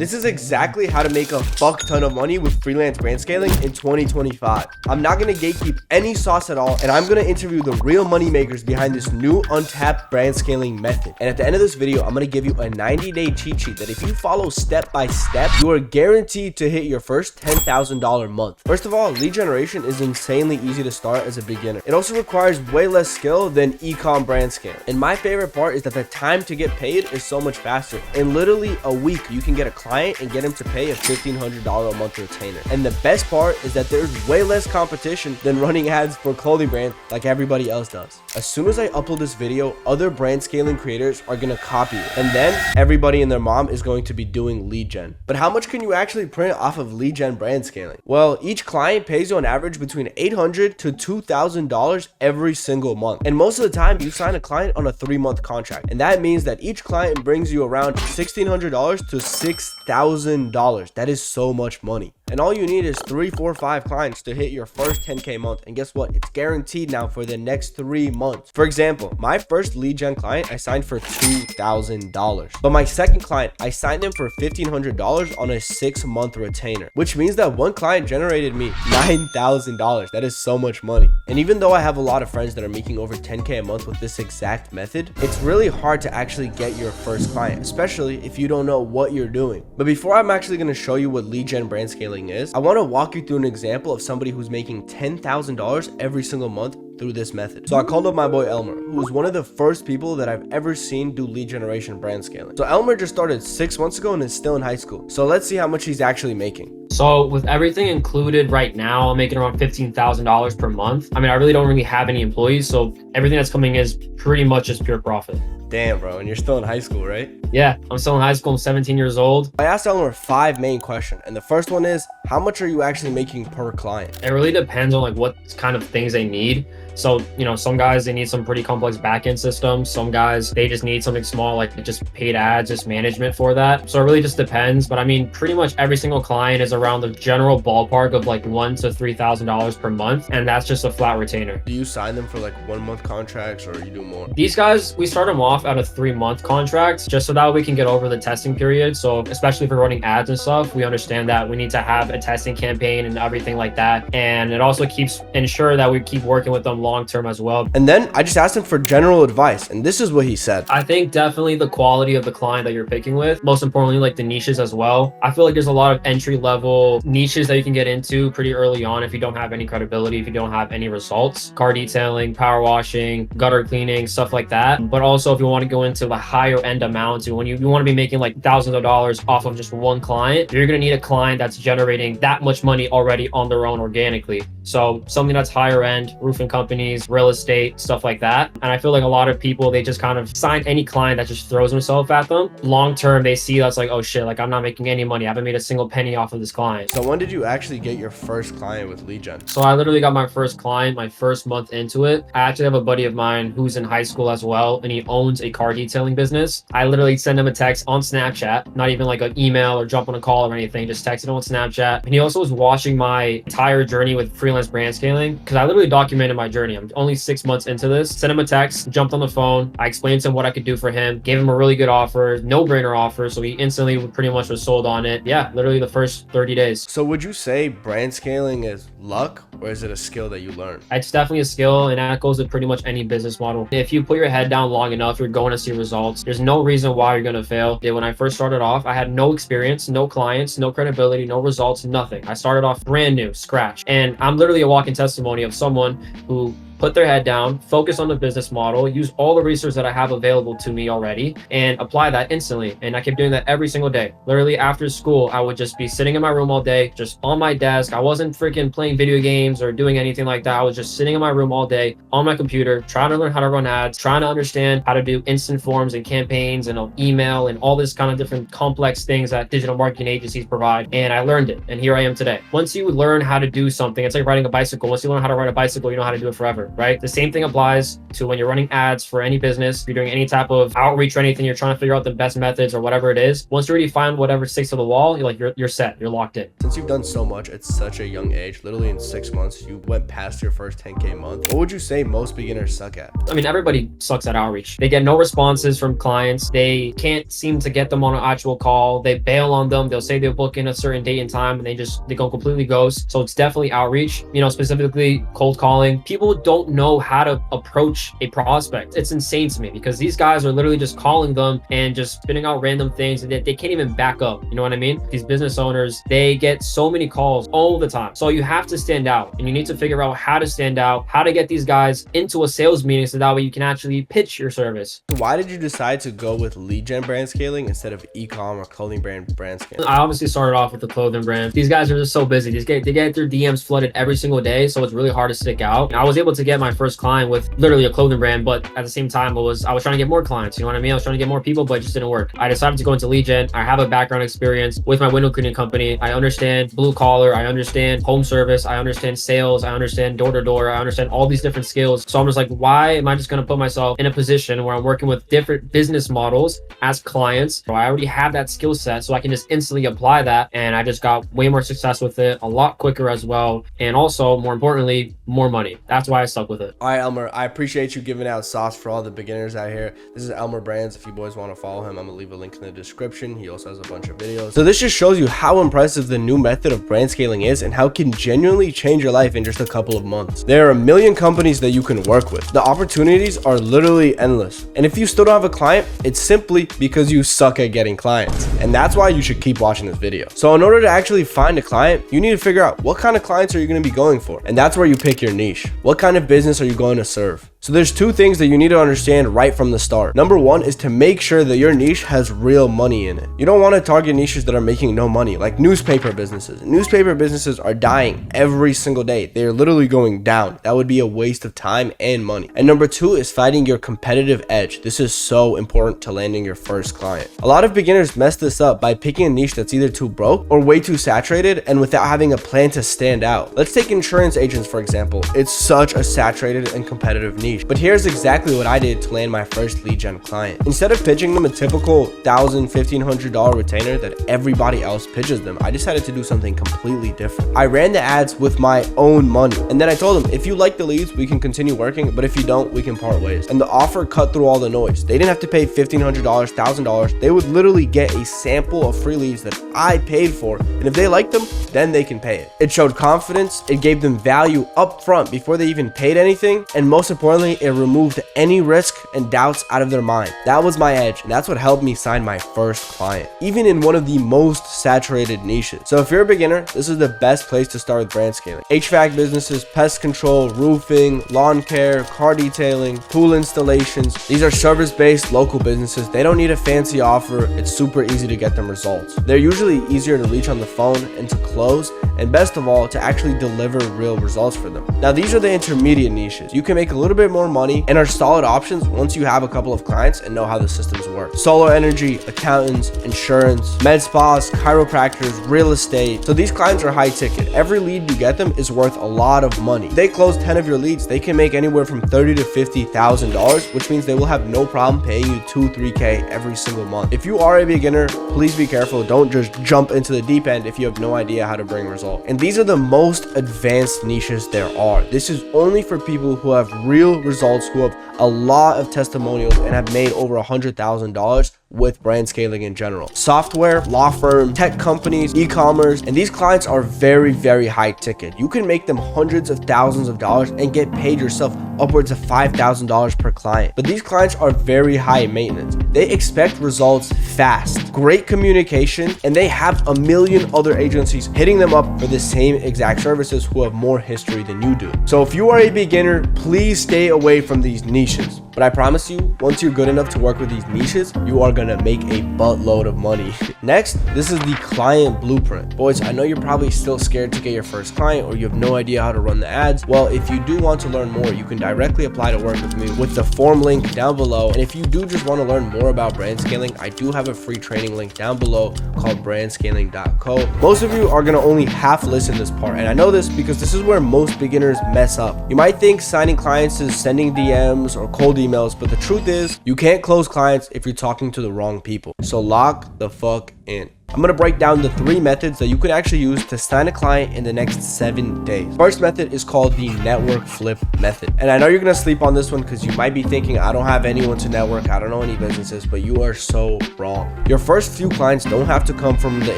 This is exactly how to make a fuck ton of money with freelance brand scaling in 2025. I'm not gonna gatekeep any sauce at all, and I'm gonna interview the real money makers behind this new untapped brand scaling method. And at the end of this video, I'm gonna give you a 90-day cheat sheet that if you follow step by step, you are guaranteed to hit your first $10,000 month. First of all, lead generation is insanely easy to start as a beginner. It also requires way less skill than e-com brand scale. And my favorite part is that the time to get paid is so much faster. In literally a week, you can get a client and get him to pay a $1,500 a month retainer. And the best part is that there's way less competition than running ads for clothing brands like everybody else does. As soon as I upload this video, other brand scaling creators are gonna copy it. And then everybody and their mom is going to be doing lead gen. But how much can you actually print off of lead gen brand scaling? Well, each client pays you on average between $800 to $2,000 every single month. And most of the time you sign a client on a 3-month contract. And that means that each client brings you around $1,600 to $6,000. That is so much money. And all you need is 3, 4, 5 clients to hit your first 10K month. And guess what? It's guaranteed now for the next 3 months. For example, my first lead gen client, I signed for $2,000. But my second client, I signed them for $1,500 on a 6-month retainer, which means that one client generated me $9,000. That is so much money. And even though I have a lot of friends that are making over 10K a month with this exact method, it's really hard to actually get your first client, especially if you don't know what you're doing. But before I'm actually going to show you what lead gen brand scaling is, I want to walk you through an example of somebody who's making $10,000 every single month through this method. So I called up my boy Elmer, who was one of the first people that I've ever seen do lead generation brand scaling. So Elmer just started 6 months ago and is still in high school. So let's see how much he's actually making. So with everything included right now, I'm making around $15,000 per month. I mean, I really don't really have any employees, so everything that's coming is pretty much just pure profit. Damn, bro, and you're still in high school, right? Yeah, I'm still in high school. I'm 17 years old. I asked Elmer 5 main questions, and the first one is, how much are you actually making per client? It really depends on like what kind of things they need. So, you know, some guys, they need some pretty complex backend systems. Some guys, they just need something small, like just paid ads, just management for that. So it really just depends. But I mean, pretty much every single client is around the general ballpark of like $1,000 to $3,000 per month. And that's just a flat retainer. Do you sign them for like 1-month contracts or you do more? These guys, we start them off at a 3-month contract just so that we can get over the testing period. So especially for running ads and stuff, we understand that we need to have a testing campaign and everything like that. And it also keeps ensure that we keep working with them long term as well. And then I just asked him for general advice, and this is what he said. I think definitely the quality of the client that you're picking with, most importantly, like the niches as well. I feel like there's a lot of entry level niches that you can get into pretty early on if you don't have any credibility, if you don't have any results. Car detailing, power washing, gutter cleaning, stuff like that. But also if you want to go into the higher end amounts, and when you want to be making like thousands of dollars off of just one client, you're going to need a client that's generating that much money already on their own organically. So something that's higher end, roofing companies, real estate, stuff like that. And I feel like a lot of people, they just kind of sign any client that just throws himself at them. Long term, they see that's like, oh shit, like I'm not making any money. I haven't made a single penny off of this client. So when did you actually get your first client with lead gen? So I literally got my first client my first month into it. I actually have a buddy of mine who's in high school as well, and he owns a car detailing business. I literally send him a text on Snapchat, not even like an email or jump on a call or anything, just texted him on Snapchat. And he also was watching my entire journey with freelance brand scaling, because I literally documented my journey. I'm only 6 months into this. Sent him a text, jumped on the phone. I explained to him what I could do for him, gave him a really good offer, no-brainer offer. So he instantly pretty much was sold on it. Yeah, literally the first 30 days. So would you say brand scaling is luck, or is it a skill that you learn? It's definitely a skill, and that goes with pretty much any business model. If you put your head down long enough, you're going to see results. There's no reason why you're going to fail. When I first started off, I had no experience, no clients, no credibility, no results, nothing. I started off brand new, scratch. And I'm literally a walking testimony of someone who put their head down, focus on the business model, use all the resources that I have available to me already, and apply that instantly. And I kept doing that every single day. Literally after school, I would just be sitting in my room all day, just on my desk. I wasn't freaking playing video games or doing anything like that. I was just sitting in my room all day on my computer, trying to learn how to run ads, trying to understand how to do instant forms and campaigns and email and all this kind of different complex things that digital marketing agencies provide. And I learned it. And here I am today. Once you learn how to do something, it's like riding a bicycle. Once you learn how to ride a bicycle, you know how to do it forever. effort, right? The same thing applies to when you're running ads for any business, if you're doing any type of outreach or anything, you're trying to figure out the best methods or whatever it is. Once you already find whatever sticks to the wall, you're set, you're locked in. Since you've done so much at such a young age, literally in 6 months, you went past your first 10K month. What would you say most beginners suck at? I mean, everybody sucks at outreach. They get no responses from clients. They can't seem to get them on an actual call. They bail on them. They'll say they'll book in a certain date and time and they go completely ghost. So it's definitely outreach, specifically cold calling. People don't know how to approach a prospect. It's insane to me because these guys are literally just calling them and just spitting out random things and they can't even back up. You know what I mean? These business owners, they get so many calls all the time. So you have to stand out and you need to figure out how to stand out, how to get these guys into a sales meeting so that way you can actually pitch your service. Why did you decide to go with lead gen brand scaling instead of e-com or clothing brand scaling? I obviously started off with the clothing brand. These guys are just so busy. They get their DMs flooded every single day, so it's really hard to stick out. I was able to get my first client with literally a clothing brand, but at the same time, I was trying to get more clients. You know what I mean? I was trying to get more people, but it just didn't work. I decided to go into lead gen. I have a background experience with my window cleaning company. I understand blue collar. I understand home service. I understand sales. I understand door to door. I understand all these different skills. So I'm just like, why am I just going to put myself in a position where I'm working with different business models as clients? So I already have that skill set, so I can just instantly apply that. And I just got way more success with it, a lot quicker as well. And also, more importantly, more money. That's why I stuck with it. All right, Elmer, I appreciate you giving out sauce for all the beginners out here. This is Elmer Brands. If you boys want to follow him, I'm gonna leave a link in the description. He also has a bunch of videos. So this just shows you how impressive the new method of brand scaling is and how it can genuinely change your life in just a couple of months. There are a million companies that you can work with. The opportunities are literally endless. And if you still don't have a client, it's simply because you suck at getting clients. And that's why you should keep watching this video. So in order to actually find a client, you need to figure out what kind of clients are you going to be going for. And that's where you pick your niche. What kind of business are you going to serve? So there's two things that you need to understand right from the start. Number one is to make sure that your niche has real money in it. You don't want to target niches that are making no money, like newspaper businesses. Newspaper businesses are dying every single day. They're literally going down. That would be a waste of time and money. And number two is finding your competitive edge. This is so important to landing your first client. A lot of beginners mess this up by picking a niche that's either too broke or way too saturated and without having a plan to stand out. Let's take insurance agents, for example. It's such a saturated and competitive niche. But here's exactly what I did to land my first lead gen client. Instead of pitching them a typical $1,000, $1,500 retainer that everybody else pitches them, I decided to do something completely different. I ran the ads with my own money. And then I told them, if you like the leads, we can continue working, but if you don't, we can part ways. And the offer cut through all the noise. They didn't have to pay $1,500, $1,000. They would literally get a sample of free leads that I paid for. And if they liked them, then they can pay it. It showed confidence. It gave them value up front before they even paid anything. And most importantly, it removed any risk and doubts out of their mind. That was my edge, and that's what helped me sign my first client, even in one of the most saturated niches. So if you're a beginner, this is the best place to start with brand scaling. HVAC businesses, pest control, roofing, lawn care, car detailing, pool installations. These are service-based local businesses. They don't need a fancy offer. It's super easy to get them results. They're usually easier to reach on the phone and to close, and best of all, to actually deliver real results for them. Now, these are the intermediate niches. You can make a little bit more money and are solid options once you have a couple of clients and know how the systems work. Solar energy, accountants, insurance, med spas, chiropractors, real estate. So these clients are high ticket. Every lead you get them is worth a lot of money. If they close 10 of your leads, they can make anywhere from $30,000 to $50,000, which means they will have no problem paying you $2,000, $3,000 every single month. If you are a beginner, please be careful. Don't just jump into the deep end if you have no idea how to bring results. And these are the most advanced niches there are. This is only for people who have real results, who have a lot of testimonials and have made over $100,000 with brand scaling in general. Software, law firm, tech companies, e-commerce, and these clients are very, very high ticket. You can make them hundreds of thousands of dollars and get paid yourself upwards of $5,000 per client. But these clients are very high maintenance. They expect results fast, great communication, and they have a million other agencies hitting them up for the same exact services who have more history than you do. So if you are a beginner, please stay away from these niches. But I promise you, once you're good enough to work with these niches, you are gonna make a buttload of money. Next, this is the client blueprint. Boys, I know you're probably still scared to get your first client, or you have no idea how to run the ads. Well, if you do want to learn more, you can directly apply to work with me with the form link down below. And if you do just want to learn more about brand scaling, I do have a free training link down below called brandscaling.co. Most of you are gonna only half listen this part, and I know this because this is where most beginners mess up. You might think signing clients is sending DMs or cold emails, but the truth is you can't close clients if you're talking to the wrong people. So lock the fuck in. I'm going to break down the 3 methods that you can actually use to sign a client in the next 7 days. First method is called the network flip method. And I know you're going to sleep on this one because you might be thinking, I don't have anyone to network, I don't know any businesses, but you are so wrong. Your first few clients don't have to come from the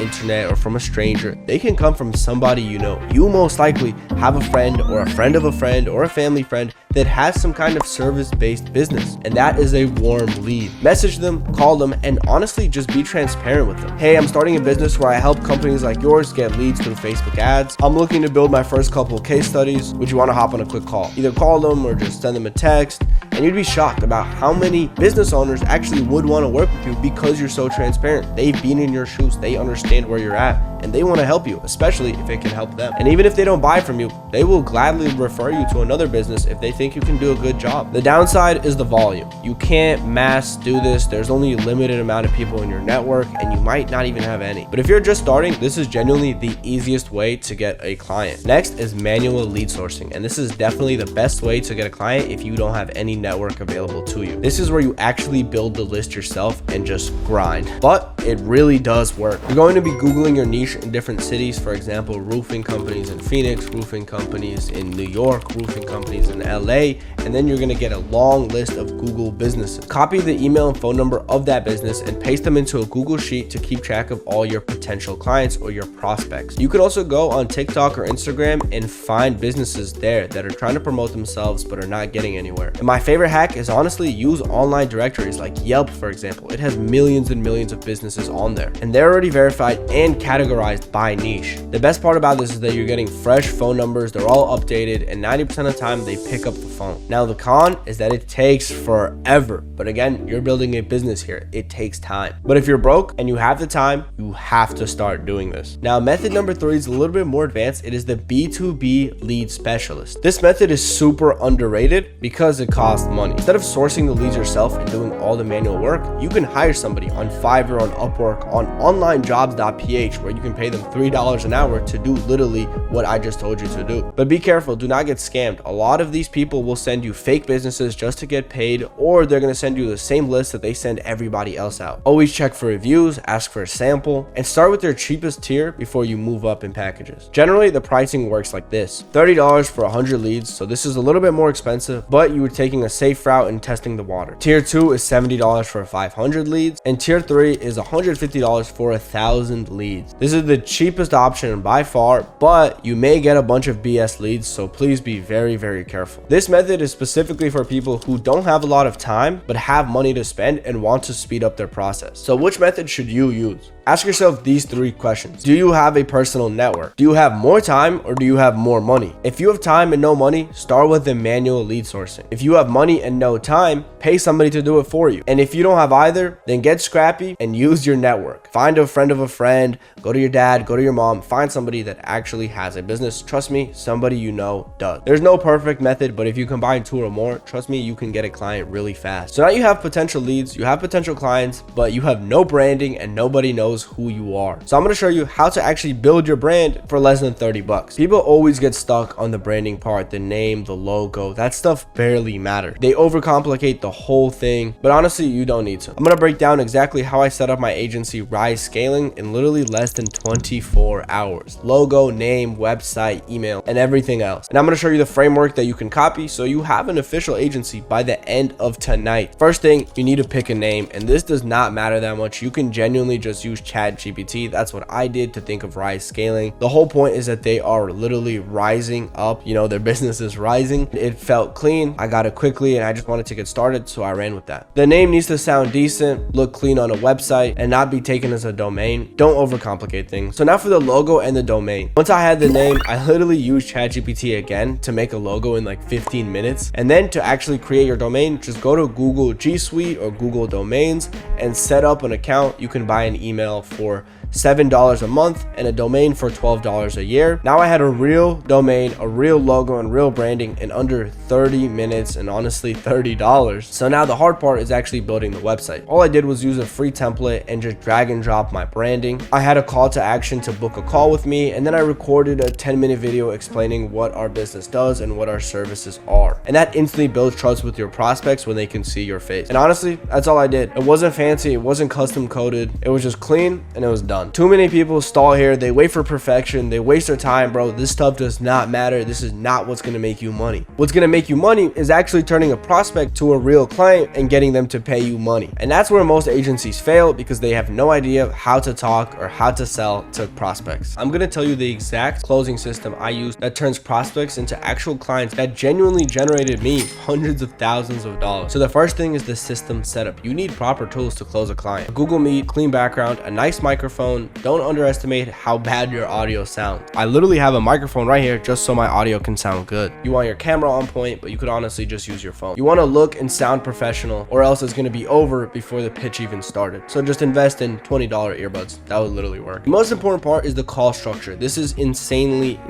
internet or from a stranger. They can come from somebody you know. You most likely have a friend or a friend of a friend or a family friend that has some kind of service-based business, and that is a warm lead. Message them, call them, and honestly just be transparent with them. Hey, I'm starting a business where I help companies like yours get leads through Facebook ads. I'm looking to build my first couple of case studies. Would you want to hop on a quick call? Either call them or just send them a text, and you'd be shocked about how many business owners actually would want to work with you because you're so transparent. They've been in your shoes, they understand where you're at, and they want to help you, especially if it can help them. And even if they don't buy from you, they will gladly refer you to another business if they think you can do a good job. The downside is the volume. You can't mass do this. There's only a limited amount of people in your network, and you might not even have any. But if you're just starting, this is genuinely the easiest way to get a client. Next is manual lead sourcing, and this is definitely the best way to get a client if you don't have any network available to you. This is where you actually build the list yourself and just grind. But it really does work. You're going to be Googling your niche in different cities, for example, roofing companies in Phoenix, roofing companies in New York, roofing companies in LA, and then you're going to get a long list of Google businesses. Copy the email and phone number of that business and paste them into a Google sheet to keep track of all your potential clients or your prospects. You could also go on TikTok or Instagram and find businesses there that are trying to promote themselves but are not getting anywhere. And my favorite hack is honestly use online directories like Yelp, for example. It has millions and millions of businesses on there, and they're already verified and categorized by niche. The best part about this is that you're getting fresh phone numbers, they're all updated, and 90% of the time they pick up the phone. Now the con is that it takes forever, but again, you're building a business here. It takes time. But if you're broke and you have the time, you have to start doing this. Now method number 3 is a little bit more advanced. It is the B2B lead specialist. This method is super underrated because it costs money. Instead of sourcing the leads yourself and doing all the manual work, you can hire somebody on Fiverr, on Upwork, on onlinejobs.ph, where you can pay them $3 an hour to do literally what I just told you to do. But be careful, do not get scammed. A lot of these people will send you fake businesses just to get paid, or they're going to send you the same list that they send everybody else out. Always check for reviews, ask for a sample, and start with their cheapest tier before you move up in packages. Generally, the pricing works like this: $30 for 100 leads, so this is a little bit more expensive, but you are taking a safe route and testing the water. Tier 2 is $70 for 500 leads, and tier 3 is $150 for 1,000 leads. This is the cheapest option by far, but you may get a bunch of BS leads, so please be very, very careful. This method is specifically for people who don't have a lot of time but have money to spend and want to speed up their process. So which method should you use? Ask yourself these 3 questions. Do you have a personal network? Do you have more time, or do you have more money? If you have time and no money, start with the manual lead sourcing. If you have money and no time, pay somebody to do it for you. And if you don't have either, then get scrappy and use your network. Find a friend of a friend, go to your dad, go to your mom, find somebody that actually has a business. Trust me, somebody you know does. There's no perfect method, but if you combine 2 or more, trust me, you can get a client really fast. So now you have potential leads, you have potential clients, but you have no branding and nobody knows who you are. So I'm going to show you how to actually build your brand for less than 30 bucks. People always get stuck on the branding part, the name, the logo. That stuff barely matters. They overcomplicate the whole thing, but honestly, you don't need to. I'm going to break down exactly how I set up my agency Rise Scaling in literally less than 24 hours. Logo, name, website, email, and everything else. And I'm going to show you the framework that you can copy so you have an official agency by the end of tonight. First thing, you need to pick a name, and this does not matter that much. You can genuinely just use ChatGPT. That's what I did to think of Rise Scaling. The whole point is that they are literally rising up. You know, their business is rising. It felt clean. I got it quickly and I just wanted to get started, so I ran with that. The name needs to sound decent, look clean on a website, and not be taken as a domain. Don't overcomplicate things. So now for the logo and the domain. Once I had the name, I literally used ChatGPT again to make a logo in like 15 minutes. And then to actually create your domain, just go to Google G Suite or Google Domains and set up an account. You can buy an email for $7 a month and a domain for $12 a year. Now I had a real domain, a real logo, and real branding in under 30 minutes, and honestly $30. So now the hard part is actually building the website. All I did was use a free template and just drag and drop my branding. I had a call to action to book a call with me, and then I recorded a 10-minute video explaining what our business does and what our services are. And that instantly builds trust with your prospects when they can see your face. And honestly, that's all I did. It wasn't fancy, it wasn't custom coded, it was just clean and it was done. Too many people stall here. They wait for perfection. They waste their time, bro. This stuff does not matter. This is not what's going to make you money. What's going to make you money is actually turning a prospect to a real client and getting them to pay you money. And that's where most agencies fail, because they have no idea how to talk or how to sell to prospects. I'm going to tell you the exact closing system I use that turns prospects into actual clients that genuinely generated me hundreds of thousands of dollars. So the first thing is the system setup. You need proper tools to close a client. A Google Meet, clean background, a nice microphone. Don't underestimate how bad your audio sounds. I literally have a microphone right here just so my audio can sound good. You want your camera on point, but you could honestly just use your phone. You want to look and sound professional, or else it's going to be over before the pitch even started. So just invest in $20 earbuds. That would literally work. The most important part is the call structure. This is insanely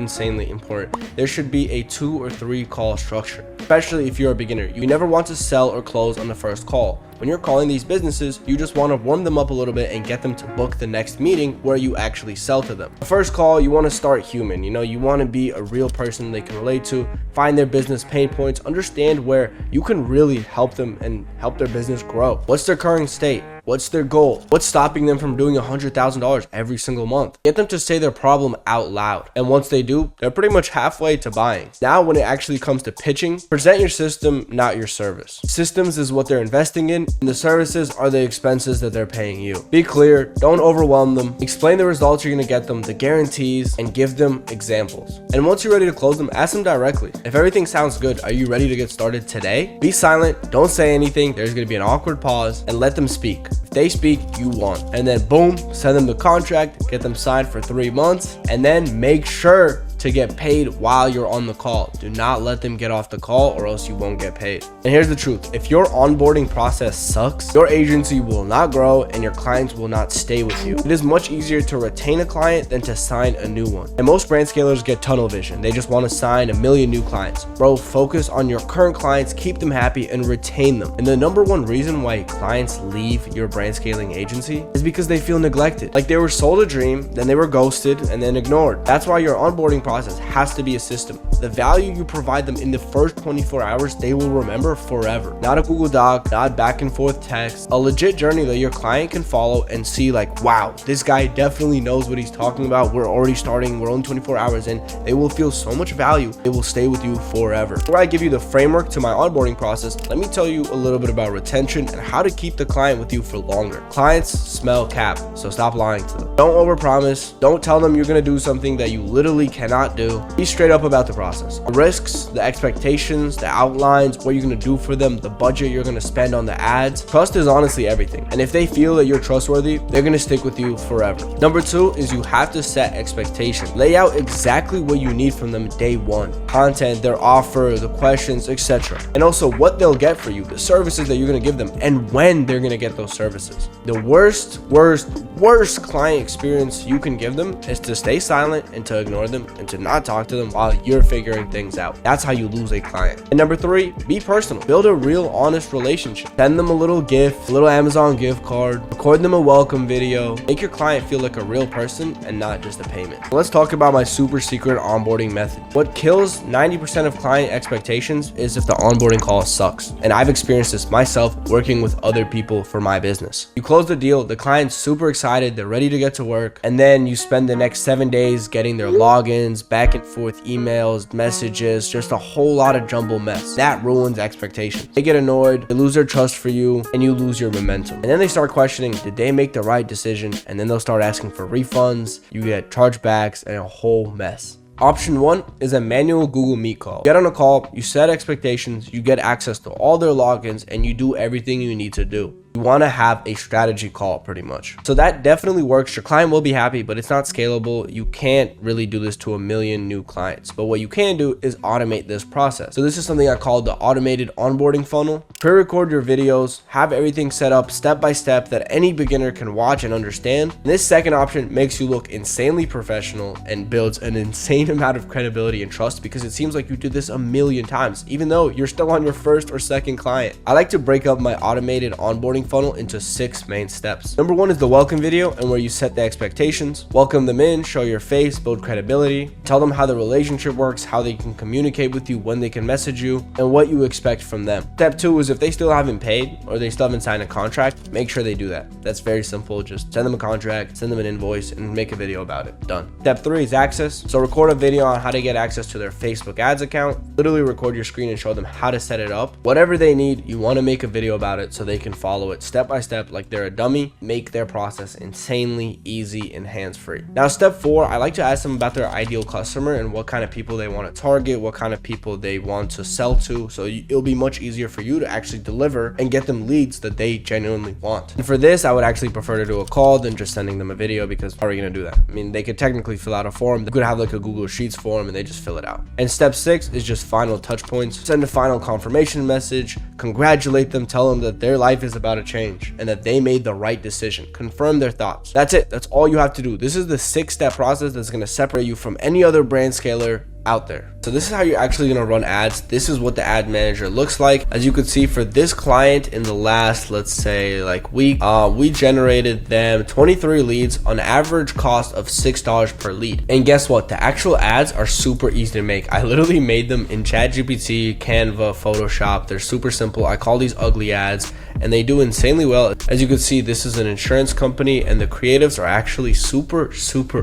important. There should be a 2 or 3 call structure, especially if you're a beginner. You never want to sell or close on the first call. When you're calling these businesses, you just want to warm them up a little bit and get them to book the next meeting where you actually sell to them. The first call, you want to start human. You want to be a real person they can relate to, find their business pain points, understand where you can really help them and help their business grow. What's their current state? What's their goal? What's stopping them from doing $100,000 every single month? Get them to say their problem out loud. And once they do, they're pretty much halfway to buying. Now, when it actually comes to pitching, present your system, not your service. Systems is what they're investing in, and the services are the expenses that they're paying you. Be clear, don't overwhelm them. Explain the results you're gonna get them, the guarantees, and give them examples. And once you're ready to close them, ask them directly. If everything sounds good, are you ready to get started today? Be silent, don't say anything. There's gonna be an awkward pause, and let them speak. If they speak, you won. And then boom, send them the contract, get them signed for 3 months, and then make sure to get paid while you're on the call. Do not let them get off the call, or else you won't get paid. And here's the truth. If your onboarding process sucks, your agency will not grow and your clients will not stay with you. It is much easier to retain a client than to sign a new one. And most brand scalers get tunnel vision. They just want to sign 1 million new clients. Bro, focus on your current clients, keep them happy, and retain them. And the #1 reason why clients leave your brand scaling agency is because they feel neglected. Like they were sold a dream, then they were ghosted, and then ignored. That's why your onboarding process has to be a system. The value you provide them in the first 24 hours, they will remember forever. Not a Google Doc, not back and forth text, a legit journey that your client can follow and see like, wow, this guy definitely knows what he's talking about. We're already starting, we're only 24 hours in. They will feel so much value. They will stay with you forever. Before I give you the framework to my onboarding process, let me tell you a little bit about retention and how to keep the client with you for longer. Clients smell cap, so stop lying to them. Don't overpromise. Don't tell them you're gonna do something that you literally cannot do. Be straight up about the process. The risks, the expectations, the outlines, what you're gonna do for them, the budget you're gonna spend on the ads. Trust is honestly everything. And if they feel that you're trustworthy, they're gonna stick with you forever. #2 is you have to set expectations. Lay out exactly what you need from them day one. Content, their offer, the questions, etc. And also what they'll get for you, the services that you're gonna give them, and when they're gonna get those services. The worst client experience you can give them is to stay silent and to ignore them and to not talk to them while you're figuring things out. That's how you lose a client. And #3, be personal. Build a real honest relationship. Send them a little gift, a little Amazon gift card, record them a welcome video. Make your client feel like a real person and not just a payment. Let's talk about my super secret onboarding method. What kills 90% of client expectations is if the onboarding call sucks. And I've experienced this myself working with other people for my business. You close the deal, the client's super excited, they're ready to get to work, and then you spend the next 7 days getting their logins, back and forth emails, messages, just a whole lot of jumble mess. That ruins expectations. They get annoyed, they lose their trust for you, and you lose your momentum. And then they start questioning, did they make the right decision? And then they'll start asking for refunds, you get chargebacks, and a whole mess. Option 1 is a manual Google Meet call. You get on a call, you set expectations, you get access to all their logins, and you do everything you need to do. You want to have a strategy call pretty much. So that definitely works. Your client will be happy, but it's not scalable. You can't really do this to a million new clients. But what you can do is automate this process. So this is something I call the automated onboarding funnel. Pre-record your videos, have everything set up step by step that any beginner can watch and understand. And this second option makes you look insanely professional and builds an insane amount of credibility and trust because it seems like you did this a million times, even though you're still on your first or second client. I like to break up my automated onboarding funnel into 6 main steps. Number 1 is the welcome video, and where you set the expectations, welcome them in, show your face, build credibility, tell them how the relationship works, how they can communicate with you, when they can message you, and what you expect from them. Step 2 is if they still haven't paid or they still haven't signed a contract, make sure they do that. That's very simple. Just send them a contract, send them an invoice, and make a video about it. Done. Step 3 is access. So record a video on how to get access to their Facebook ads account. Literally record your screen and show them how to set it up. Whatever they need, you want to make a video about it so they can follow it step by step like they're a dummy. Make their process insanely easy and hands-free. Now step 4, I like to ask them about their ideal customer and what kind of people they want to target, what kind of people they want to sell to, so it'll be much easier for you to actually deliver and get them leads that they genuinely want. And for this, I would actually prefer to do a call than just sending them a video, because how are you going to do that? I mean, they could technically fill out a form. They could have like a Google Sheets form and they just fill it out. And step 6 is just final touch points. Send a final confirmation message, congratulate them, tell them that their life is about to change and that they made the right decision. Confirm their thoughts. That's it. That's all you have to do. This is the 6-step process that's going to separate you from any other brand scaler out there. So this is how you're actually going to run ads. This is what the ad manager looks like. As you can see, for this client in the last, let's say like week, we generated them 23 leads on average cost of $6 per lead. And guess what? The actual ads are super easy to make. I literally made them in ChatGPT, Canva, Photoshop. They're super simple. I call these ugly ads and they do insanely well. As you can see, this is an insurance company and the creatives are actually super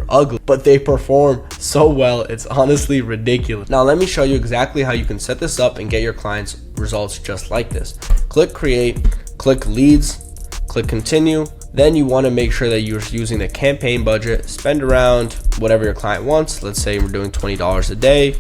ugly, but they perform so well. It's honestly ridiculous. Now let me show you exactly how you can set this up and get your clients results just like this. Click create, click leads, click continue. Then you want to make sure that you're using the campaign budget. Spend around whatever your client wants. Let's say we're doing $20 a day.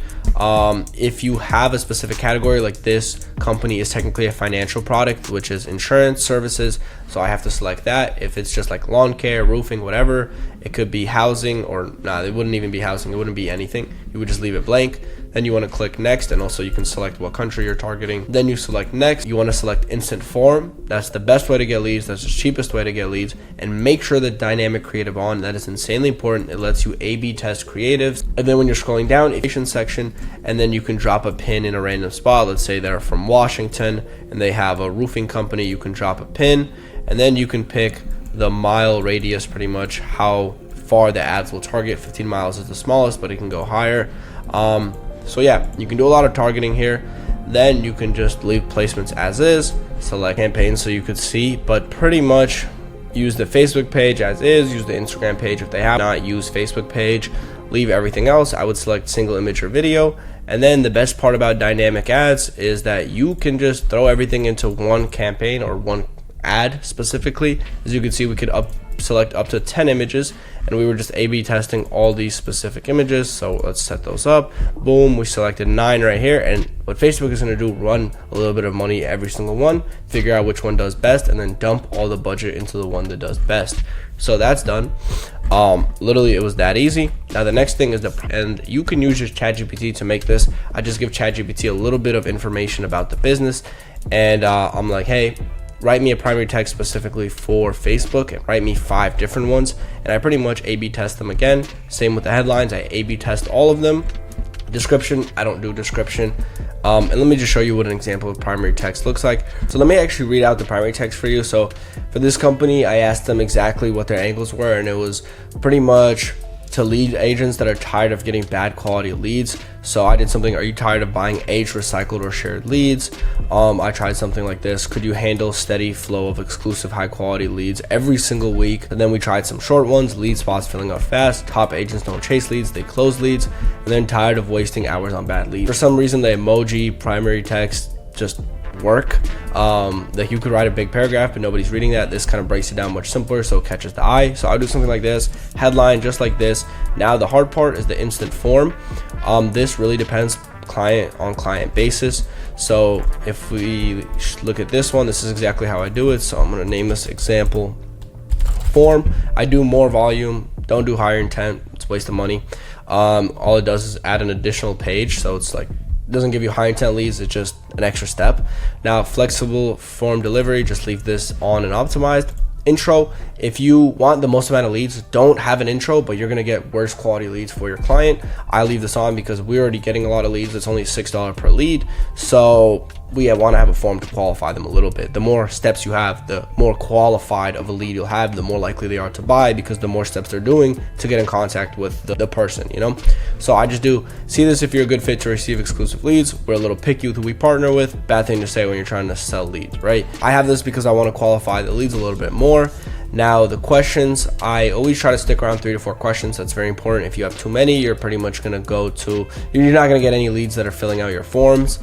If you have a specific category, like this company is technically a financial product, which is insurance services, so I have to select that. If it's just like lawn care, roofing, whatever, it could be housing, or it wouldn't even be housing, it wouldn't be anything. You would just leave it blank. Then you want to click next, and also you can select what country you're targeting. Then you select next. You want to select instant form. That's the best way to get leads. That's the cheapest way to get leads. And make sure the dynamic creative on. That is insanely important. It lets you A/B test creatives. And then when you're scrolling down, section, and then you can drop a pin in a random spot. Let's say they're from Washington and they have a roofing company. You can drop a pin, and then you can pick the mile radius, pretty much how far the ads will target. 15 miles is the smallest, but it can go higher. So yeah, you can do a lot of targeting here. Then you can just leave placements as is, select campaigns so you could see, but pretty much use the Facebook page as is, use the Instagram page if they have not, use Facebook page, leave everything else. I would select single image or video. And then the best part about dynamic ads is that you can just throw everything into one campaign or one ad specifically. As you can see, we could select up to 10 images, and we were just A/B testing all these specific images. So let's set those up. Boom, we selected 9 right here. And what Facebook is going to do, run a little bit of money every single one, figure out which one does best, and then dump all the budget into the one that does best. So that's done. Literally, it was that easy. Now the next thing is and you can use your ChatGPT to make this. I just give ChatGPT a little bit of information about the business, and I'm like, hey, write me a primary text specifically for Facebook and write me 5 different ones, and I pretty much A/B test them again. Same with the headlines, I A/B test all of them. Description, I don't do description. And let me just show you what an example of primary text looks like. So let me actually read out the primary text for you. So for this company, I asked them exactly what their angles were, and it was pretty much to lead agents that are tired of getting bad quality leads. So I did something, are you tired of buying aged, recycled, or shared leads? I tried something like this. Could you handle steady flow of exclusive high quality leads every single week? And then we tried some short ones, lead spots filling up fast, top agents don't chase leads, they close leads, and then tired of wasting hours on bad leads. For some reason, the emoji, primary text just work. Like you could write a big paragraph but nobody's reading that. This kind of breaks it down much simpler so it catches the eye. So I'll do something like this, headline just like this. Now the hard part is the instant form. This really depends client on client basis. So if we look at this one, this is exactly how I do it. So I'm going to name this example form. I do more volume, don't do higher intent, it's a waste of money. All it does is add an additional page, so it's like doesn't give you high intent leads, it's just an extra step. Now flexible form delivery, just leave this on and optimized. Intro, if you want the most amount of leads, don't have an intro, but you're going to get worse quality leads for your client. I leave this on because we're already getting a lot of leads. It's only $6 per lead, so we want to have a form to qualify them a little bit. The more steps you have, the more qualified of a lead you'll have, the more likely they are to buy, because the more steps they're doing to get in contact with the person, you know. So I just do see this if you're a good fit to receive exclusive leads. We're a little picky with who we partner with. Bad thing to say when you're trying to sell leads, right? I have this because I want to qualify the leads a little bit more. Now the questions, I always try to stick around 3 to 4 questions. That's very important. If you have too many, you're pretty much going to you're not going to get any leads that are filling out your forms,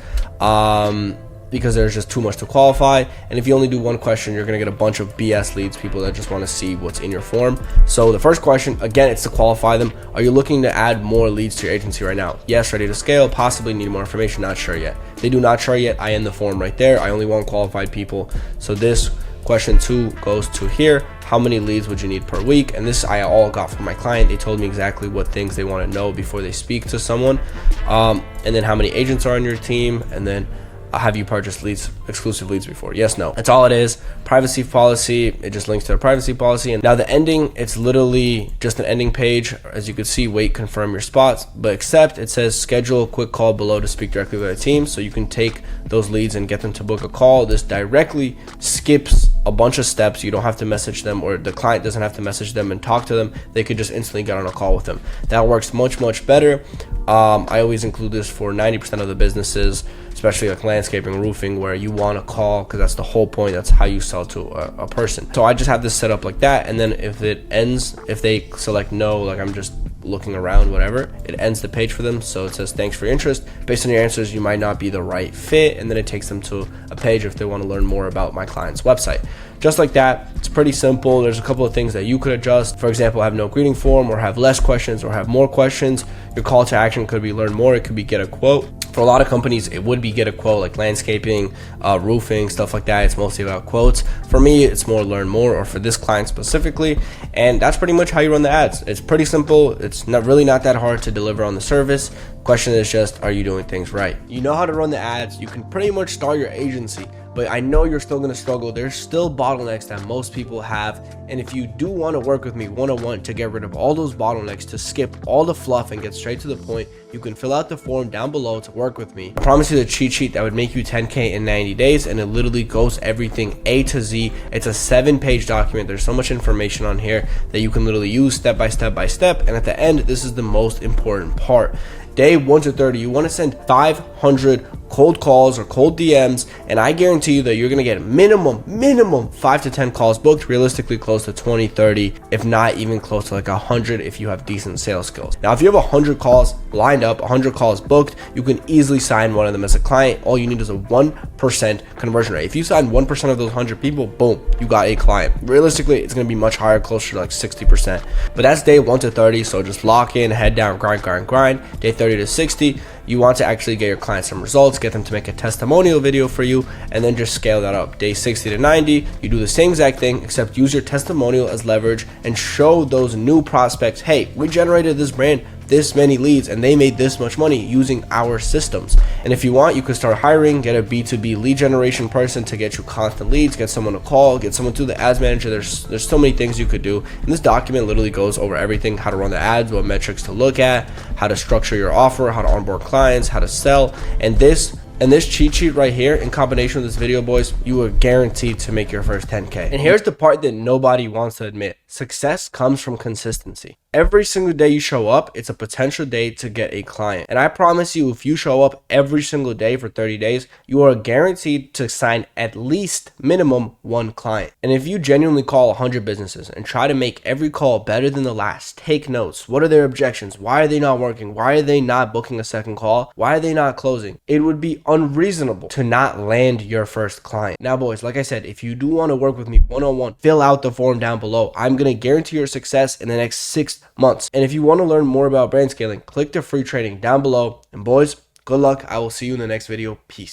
because there's just too much to qualify. And if you only do 1 question, you're going to get a bunch of BS leads, people that just want to see what's in your form. So the first question, again, it's to qualify them. Are you looking to add more leads to your agency right now? Yes, ready to scale, possibly need more information, not sure yet. They do not sure yet, I end the form right there. I only want qualified people. So this question 2 goes to here. How many leads would you need per week? And this I all got from my client. They told me exactly what things they want to know before they speak to someone. And then how many agents are on your team? And then have you purchased leads, exclusive leads before? Yes, no. That's all it is. Privacy policy, it just links to the privacy policy. And now the ending, it's literally just an ending page. As you can see, wait, confirm your spots, but except it says schedule a quick call below to speak directly with the team. So you can take those leads and get them to book a call. This directly skips a bunch of steps. You don't have to message them, or the client doesn't have to message them and talk to them. They could just instantly get on a call with them. That works much, much better. I always include this for 90% of the businesses, especially like landscaping, roofing, where you want to call, because that's the whole point. That's how you sell to a person. So I just have this set up like that. And then if it ends, if they select no, like I'm just looking around, whatever, it ends the page for them. So it says, thanks for your interest. Based on your answers, you might not be the right fit. And then it takes them to a page if they want to learn more about my client's website. Just like that. It's pretty simple. There's a couple of things that you could adjust. For example, have no greeting form, or have less questions, or have more questions. Your call to action could be learn more. It could be get a quote. For a lot of companies, it would be get a quote, like landscaping, roofing, stuff like that. It's mostly about quotes. For me, it's more learn more, or for this client specifically. And that's pretty much how you run the ads. It's pretty simple. It's not that hard to deliver on the service. Question is just, are you doing things right? You know how to run the ads. You can pretty much start your agency. But I know you're still going to struggle. There's still bottlenecks that most people have. And if you do want to work with me one-on-one to get rid of all those bottlenecks, to skip all the fluff and get straight to the point, you can fill out the form down below to work with me. I promise you the cheat sheet that would make you 10K in 90 days. And it literally goes everything A to Z. It's a 7-page document. There's so much information on here that you can literally use step by step by step. And at the end, this is the most important part. Day 1 to 30, you want to send 500 cold calls or cold DMs, and I guarantee you that you're going to get minimum 5 to 10 calls booked, realistically close to 20, 30, if not even close to like 100 if you have decent sales skills. Now, if you have 100 calls lined up, 100 calls booked, you can easily sign one of them as a client. All you need is a 1% conversion rate. If you sign 1% of those 100 people, boom, you got a client. Realistically, it's going to be much higher, closer to like 60%. But that's day 1 to 30, so just lock in, head down, grind. Day 30 to 60, you want to actually get your clients some results, get them to make a testimonial video for you, and then just scale that up. Day 60 to 90, you do the same exact thing, except use your testimonial as leverage and show those new prospects, hey, we generated this brand this many leads and they made this much money using our systems. And if you want, you could start hiring, get a B2B lead generation person to get you constant leads, get someone to call, get someone to the ads manager. There's so many things you could do. And this document literally goes over everything: how to run the ads, what metrics to look at, how to structure your offer, how to onboard clients, how to sell. And this cheat sheet right here, in combination with this video, boys, you are guaranteed to make your first 10K. And here's the part that nobody wants to admit. Success comes from consistency. Every single day you show up, it's a potential day to get a client. And I promise you, if you show up every single day for 30 days, you are guaranteed to sign at least minimum one client. And if you genuinely call 100 businesses and try to make every call better than the last, take notes. What are their objections? Why are they not working? Why are they not booking a second call? Why are they not closing? It would be unreasonable to not land your first client. Now, boys, like I said, if you do want to work with me one-on-one, fill out the form down below. I'm going to guarantee your success in the next 6 months. And if you want to learn more about brand scaling, click the free training down below. And boys, good luck. I will see you in the next video. Peace.